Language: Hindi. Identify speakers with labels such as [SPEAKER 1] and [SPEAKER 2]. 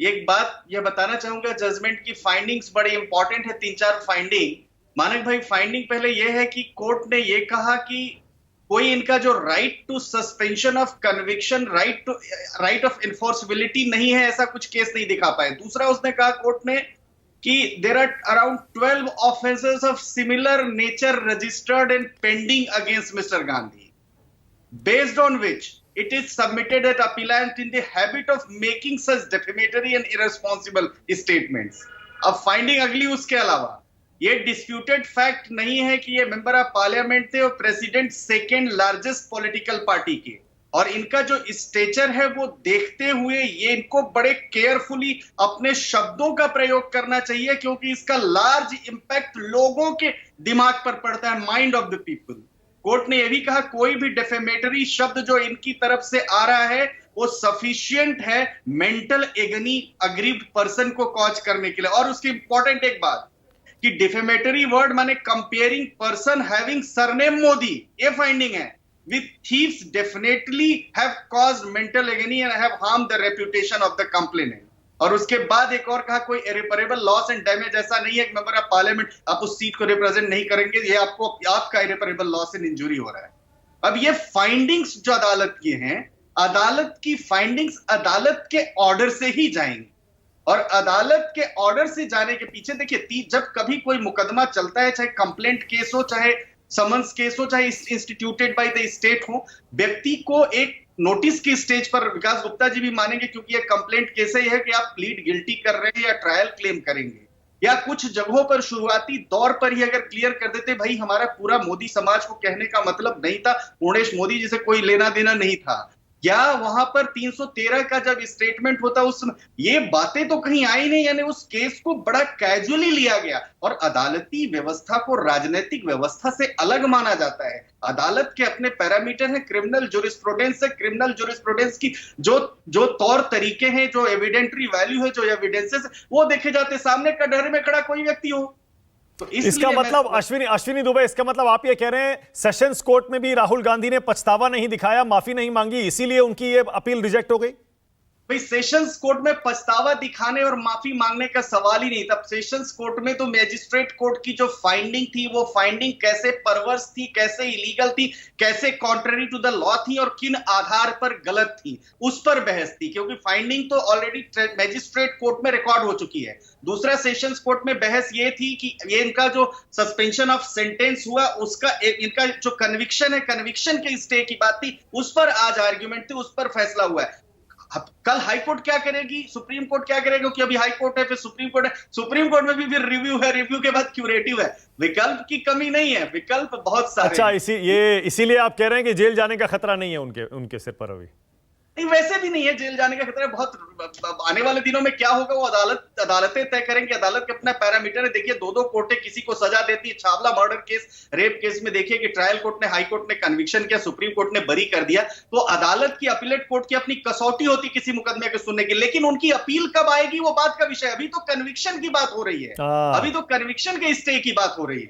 [SPEAKER 1] एक बात ये बताना चाहूंगा, जजमेंट की फाइंडिंग्स बड़ी इंपॉर्टेंट है, 3-4 फाइंडिंग। मानक भाई, फाइंडिंग पहले ये है कि कोर्ट ने ये कहा कि कोई इनका जो right to suspension of conviction, right of enforceability नहीं है, ऐसा कुछ केस नहीं दिखा पाए। दूसरा उसने कहा कोर्ट ने कि there are around 12 offences of similar nature registered and pending against mister Gandhi, based on which it is submitted that appellant in the habit of making such defamatory and irresponsible statements। अब फाइंडिंग अगली उसके अलावा, ये डिस्प्यूटेड फैक्ट नहीं है कि ये मेंबर ऑफ पार्लियामेंट थे और president second largest political party के, और इनका जो स्टेचर है वो देखते हुए ये इनको बड़े केयरफुली अपने शब्दों का प्रयोग करना चाहिए, क्योंकि इसका लार्ज इंपैक्ट लोगों के दिमाग पर पड़ता है, mind of the people. Court ने यह भी कहा कोई भी डेफेमेटरी शब्द जो इनकी तरफ से आ रहा है वो सफिशिएंट है मेंटल एगनी अग्रीव्ड पर्सन को कॉज करने के लिए। और उसकी इंपॉर्टेंट एक बात कि डिफेमेटरी वर्ड माने comparing person having surname Modi, ये फाइंडिंग है, with thieves definitely have caused mental agony and have harm the reputation of the complainant. और उसके बाद एक और कहा कोई इरिपेरेबल लॉस एंड डैमेज, ऐसा नहीं है कि मेंबर ऑफ पार्लियामेंट आप उस सीट को रिप्रेजेंट नहीं करेंगे, ये आपको आपका इरिपेरेबल लॉस एंड इंजरी हो रहा है। अब ये फाइंडिंग्स जो अदालत की हैं, अदालत की फाइंडिंग्स अदालत के ऑर्डर से ही जाएंगी, और अदालत के ऑर्डर से जाने के पीछे देखिए, जब कभी कोई मुकदमा चलता है, चाहे कंप्लेंट केस हो, चाहे समन्स केस हो, चाहे इंस्टीट्यूटेड बाय द स्टेट हो, व्यक्ति को एक नोटिस की स्टेज पर, विकास गुप्ता जी भी मानेंगे क्योंकि ये कंप्लेंट केस है कि आप प्लीड गिल्टी कर रहे हैं या ट्रायल क्लेम करेंगे, या कुछ जगहों पर शुरुआती दौर पर ही अगर क्लियर कर देते भाई हमारा पूरा मोदी समाज को कहने का मतलब नहीं था, पूर्णेश मोदी जी से कोई लेना देना नहीं था, या वहां पर 313 का जब स्टेटमेंट होता उस समय ये बातें तो कहीं आई नहीं, यानी उस केस को बड़ा कैजुअली लिया गया। और अदालती व्यवस्था को राजनीतिक व्यवस्था से अलग माना जाता है। अदालत के अपने पैरामीटर हैं, क्रिमिनल जुरिस्प्रूडेंस है, क्रिमिनल जुरिस्प्रूडेंस की जो तौर तरीके हैं, जो एविडेंटरी वैल्यू है, जो एविडेंसेस, वो देखे जाते सामने कटहरे में खड़ा कोई व्यक्ति हो। तो
[SPEAKER 2] इसका मतलब अश्विनी दुबे, इसका मतलब आप ये कह रहे हैं सेशंस कोर्ट में भी राहुल गांधी ने पछतावा नहीं दिखाया, माफी नहीं मांगी, इसीलिए उनकी ये अपील रिजेक्ट हो गई?
[SPEAKER 1] भाई सेशंस कोर्ट में पछतावा दिखाने और माफी मांगने का सवाल ही नहीं था। सेशंस कोर्ट में तो मैजिस्ट्रेट कोर्ट की जो फाइंडिंग थी, वो फाइंडिंग कैसे परवर्स थी, कैसे इलीगल थी, कैसे कॉन्ट्ररी टू द लॉ थी और किन आधार पर गलत थी, उस पर बहस थी, क्योंकि फाइंडिंग तो ऑलरेडी मैजिस्ट्रेट कोर्ट में रिकॉर्ड हो चुकी है। दूसरा सेशंस कोर्ट में बहस ये थी कि ये इनका जो सस्पेंशन ऑफ सेंटेंस हुआ उसका इनका जो कन्विक्शन है, कन्विक्शन के स्टे की बात थी, उस पर आज आर्ग्यूमेंट थी, उस पर फैसला हुआ है। कल हाई कोर्ट क्या करेगी, सुप्रीम कोर्ट क्या करेगी, क्योंकि अभी हाई कोर्ट है, फिर सुप्रीम कोर्ट है, सुप्रीम कोर्ट में भी फिर रिव्यू है, रिव्यू के बाद क्यूरेटिव है। विकल्प की कमी नहीं है, विकल्प बहुत सारे।
[SPEAKER 2] अच्छा, इसीलिए आप कह रहे हैं कि जेल जाने का खतरा नहीं है उनके सिर पर अभी?
[SPEAKER 1] नहीं, वैसे भी नहीं है जेल जाने का खतरा। बहुत आने वाले दिनों में क्या होगा वो अदालतें तय करेंगे। अदालत के अपना पैरामीटर है। देखिए, दो कोर्टें किसी को सजा देती है। Chhawla murder case, rape case में देखिए कि ट्रायल कोर्ट ने, हाई कोर्ट ने कन्विक्शन किया, सुप्रीम कोर्ट ने बरी कर दिया। तो अदालत की, अपीलेट कोर्ट की अपनी कसौटी होती किसी मुकदमे को सुनने की, लेकिन उनकी अपील कब आएगी वो बात का विषय। अभी तो कन्विक्शन की बात हो रही है, अभी तो कन्विक्शन के स्टे की बात हो रही है।